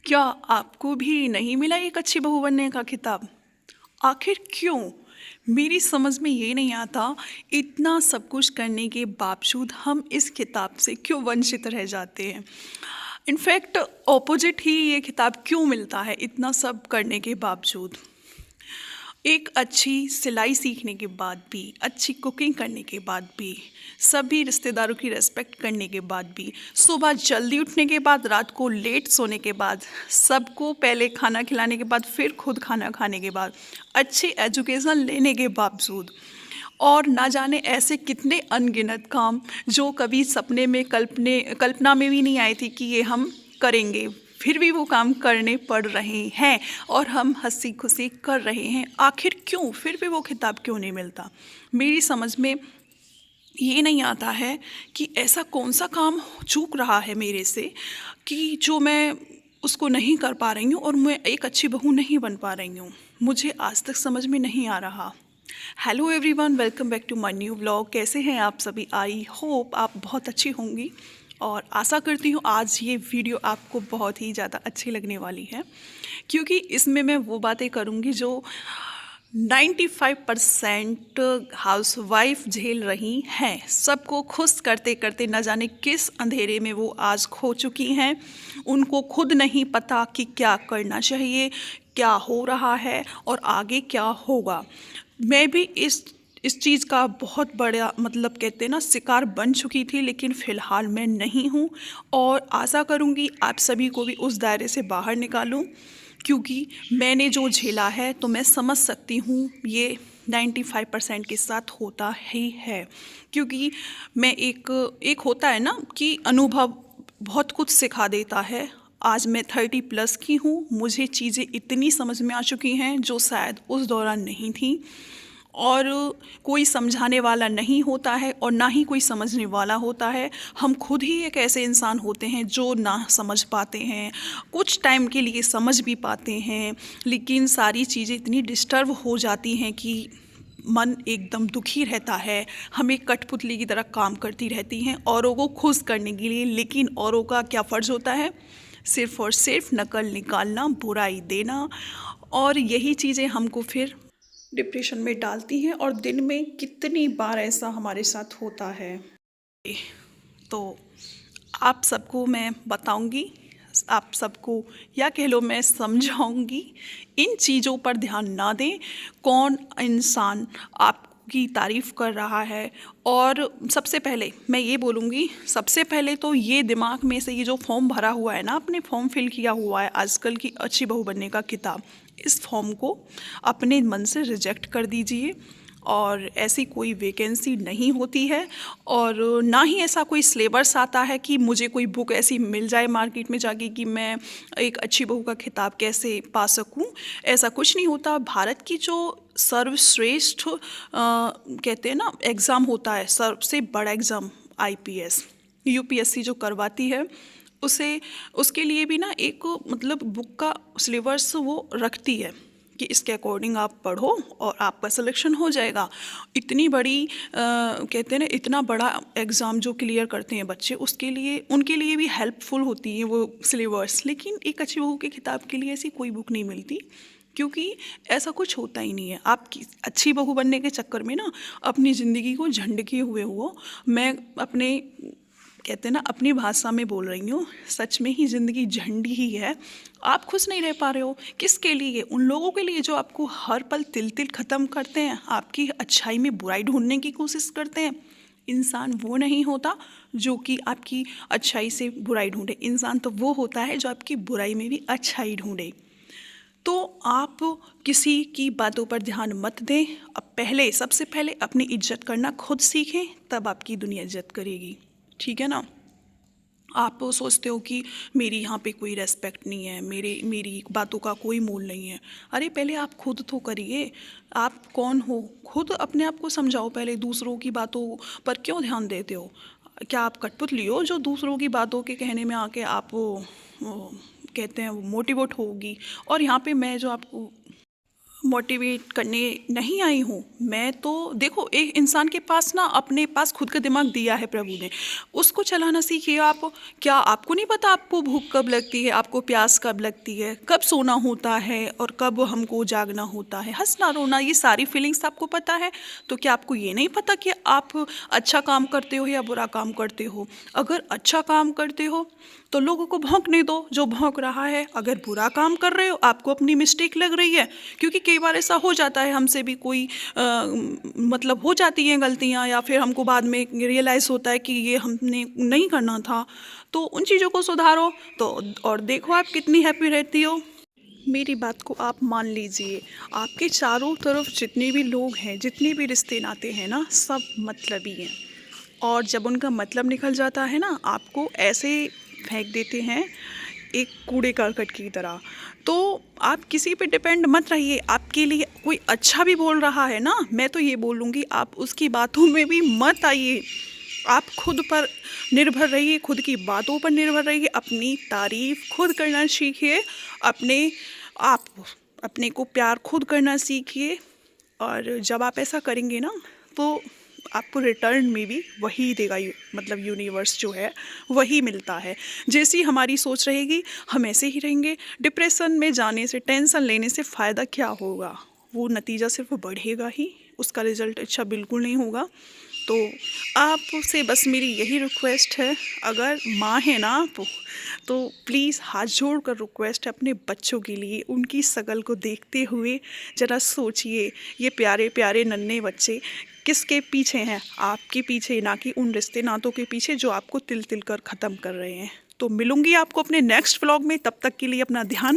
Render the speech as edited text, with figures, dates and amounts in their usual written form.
क्या आपको भी नहीं मिला एक अच्छी बहू बनने का खिताब? आखिर क्यों? मेरी समझ में ये नहीं आता, इतना सब कुछ करने के बावजूद हम इस खिताब से क्यों वंचित रह जाते हैं। इनफैक्ट ऑपोजिट ही ये खिताब क्यों मिलता है इतना सब करने के बावजूद। एक अच्छी सिलाई सीखने के बाद भी, अच्छी कुकिंग करने के बाद भी, सभी रिश्तेदारों की रिस्पेक्ट करने के बाद भी, सुबह जल्दी उठने के बाद, रात को लेट सोने के बाद, सबको पहले खाना खिलाने के बाद, फिर खुद खाना खाने के बाद, अच्छी एजुकेशन लेने के बावजूद और ना जाने ऐसे कितने अनगिनत काम जो कभी सपने में कल्पना में भी नहीं आई थी कि ये हम करेंगे, फिर भी वो काम करने पड़ रहे हैं और हम हंसी खुशी कर रहे हैं। आखिर क्यों? फिर भी वो खिताब क्यों नहीं मिलता? मेरी समझ में ये नहीं आता है कि ऐसा कौन सा काम चूक रहा है मेरे से कि जो मैं उसको नहीं कर पा रही हूँ और मैं एक अच्छी बहू नहीं बन पा रही हूँ। मुझे आज तक समझ में नहीं आ रहा। Hello everyone, welcome back to my new vlog. कैसे हैं आप सभी? आई होप आप बहुत अच्छी होंगी और आशा करती हूँ आज ये वीडियो आपको बहुत ही ज़्यादा अच्छी लगने वाली है, क्योंकि इसमें मैं वो बातें करूँगी जो 95% हाउसवाइफ झेल रही हैं। सबको खुश करते करते न जाने किस अंधेरे में वो आज खो चुकी हैं। उनको खुद नहीं पता कि क्या करना चाहिए, क्या हो रहा है और आगे क्या होगा। मैं भी इस चीज़ का बहुत बड़ा कहते हैं ना शिकार बन चुकी थी, लेकिन फ़िलहाल मैं नहीं हूँ और आशा करूँगी आप सभी को भी उस दायरे से बाहर निकालूँ, क्योंकि मैंने जो झेला है तो मैं समझ सकती हूँ ये 95% के साथ होता ही है। क्योंकि मैं एक होता है ना कि अनुभव बहुत कुछ सिखा देता है। आज मैं 30 प्लस की हूँ, मुझे चीज़ें इतनी समझ में आ चुकी हैं जो शायद उस दौरान नहीं थी और कोई समझाने वाला नहीं होता है और ना ही कोई समझने वाला होता है। हम खुद ही एक ऐसे इंसान होते हैं जो ना समझ पाते हैं, कुछ टाइम के लिए समझ भी पाते हैं, लेकिन सारी चीज़ें इतनी डिस्टर्ब हो जाती हैं कि मन एकदम दुखी रहता है। हम एक कठपुतली की तरह काम करती रहती हैं औरों को खुश करने के लिए, लेकिन औरों का क्या फ़र्ज़ होता है? सिर्फ़ और सिर्फ नकल निकालना, बुराई देना, और यही चीज़ें हमको फिर डिप्रेशन में डालती हैं। और दिन में कितनी बार ऐसा हमारे साथ होता है। तो आप सबको मैं बताऊंगी, आप सबको या कह लो मैं समझाऊंगी, इन चीज़ों पर ध्यान ना दें। कौन इंसान आपकी तारीफ़ कर रहा है? और सबसे पहले मैं ये बोलूँगी, सबसे पहले तो ये दिमाग में से ये जो फॉर्म भरा हुआ है ना, आपने फॉर्म फिल किया हुआ है आजकल की अच्छी बहू बनने का किताब, इस फॉर्म को अपने मन से रिजेक्ट कर दीजिए। और ऐसी कोई वैकेंसी नहीं होती है और ना ही ऐसा कोई सिलेबस आता है कि मुझे कोई बुक ऐसी मिल जाए मार्केट में जाके कि मैं एक अच्छी बहू का खिताब कैसे पा सकूं। ऐसा कुछ नहीं होता। भारत की जो सर्वश्रेष्ठ कहते हैं ना एग्ज़ाम होता है, सबसे बड़ा एग्ज़ाम आईपीएस यूपीएससी जो करवाती है, उसे उसके लिए भी ना एक बुक का सिलेबस वो रखती है कि इसके अकॉर्डिंग आप पढ़ो और आपका सिलेक्शन हो जाएगा। इतनी बड़ी कहते हैं ना, इतना बड़ा एग्ज़ाम जो क्लियर करते हैं बच्चे, उसके लिए उनके लिए भी हेल्पफुल होती है वो सिलेबस। लेकिन एक अच्छी बहू की किताब के लिए ऐसी कोई बुक नहीं मिलती, क्योंकि ऐसा कुछ होता ही नहीं है। आप अच्छी बहू बनने के चक्कर में ना अपनी ज़िंदगी को झंडके हुए हो। मैं अपने कहते हैं ना अपनी भाषा में बोल रही हूँ, सच में ही ज़िंदगी झंडी ही है। आप खुश नहीं रह पा रहे हो, किसके लिए? उन लोगों के लिए जो आपको हर पल तिल तिल ख़त्म करते हैं, आपकी अच्छाई में बुराई ढूंढने की कोशिश करते हैं। इंसान वो नहीं होता जो कि आपकी अच्छाई से बुराई ढूंढे, इंसान तो वो होता है जो आपकी बुराई में भी अच्छाई ढूंढे। तो आप किसी की बातों पर ध्यान मत दें। अब सबसे पहले अपनी इज्जत करना खुद सीखें, तब आपकी दुनिया इज्जत करेगी। ठीक है ना? आप सोचते हो कि मेरी यहाँ पे कोई रेस्पेक्ट नहीं है, मेरी बातों का कोई मोल नहीं है। अरे पहले आप खुद तो करिए। आप कौन हो? खुद अपने आप को समझाओ पहले। दूसरों की बातों पर क्यों ध्यान देते हो? क्या आप कठपुतली हो जो दूसरों की बातों के कहने में आके आप वो कहते हैं वो मोटिवेट होगी? और यहाँ पे मैं जो आपको मोटिवेट करने नहीं आई हूँ। मैं तो देखो, एक इंसान के पास ना अपने पास खुद का दिमाग दिया है प्रभु ने, उसको चलाना सीखिए आप। क्या आपको नहीं पता आपको भूख कब लगती है, आपको प्यास कब लगती है, कब सोना होता है और कब हमको जागना होता है, हंसना रोना, ये सारी फीलिंग्स आपको पता है। तो क्या आपको ये नहीं पता कि आप अच्छा काम करते हो या बुरा काम करते हो? अगर अच्छा काम करते हो तो लोगों को भौंकने दो जो भौंक रहा है। अगर बुरा काम कर रहे हो, आपको अपनी मिस्टेक लग रही है, क्योंकि कई बार ऐसा हो जाता है हमसे भी कोई मतलब हो जाती हैं गलतियां, या फिर हमको बाद में रियलाइज़ होता है कि ये हमने नहीं करना था। तो उन चीज़ों को सुधारो तो, और देखो आप कितनी हैप्पी रहती हो। मेरी बात को आप मान लीजिए, आपके चारों तरफ जितने भी लोग हैं, जितने भी रिश्ते नाते हैं ना, सब मतलबी हैं। और जब उनका मतलब निकल जाता है ना, आपको ऐसे फेंक देते हैं एक कूड़े करकट की तरह। तो आप किसी पे डिपेंड मत रहिए। आपके लिए कोई अच्छा भी बोल रहा है ना, मैं तो ये बोलूँगी आप उसकी बातों में भी मत आइए। आप खुद पर निर्भर रहिए, खुद की बातों पर निर्भर रहिए, अपनी तारीफ खुद करना सीखिए, आप अपने को प्यार खुद करना सीखिए। और जब आप ऐसा करेंगे ना, तो आपको रिटर्न में भी वही देगा, मतलब यूनिवर्स जो है वही मिलता है। जैसी हमारी सोच रहेगी हम ऐसे ही रहेंगे। डिप्रेशन में जाने से, टेंशन लेने से फ़ायदा क्या होगा? वो नतीजा सिर्फ बढ़ेगा ही, उसका रिज़ल्ट अच्छा बिल्कुल नहीं होगा। तो आपसे बस मेरी यही रिक्वेस्ट है, अगर माँ है ना आप, तो प्लीज़ हाथ जोड़ कर रिक्वेस्ट है अपने बच्चों के लिए, उनकी शकल को देखते हुए ज़रा सोचिए, ये प्यारे प्यारे नन्हे बच्चे किसके पीछे हैं? आपके पीछे, ना कि उन रिश्ते नातों के पीछे जो आपको तिल तिल कर ख़त्म कर रहे हैं। तो मिलूंगी आपको अपने नेक्स्ट व्लॉग में, तब तक के लिए अपना ध्यान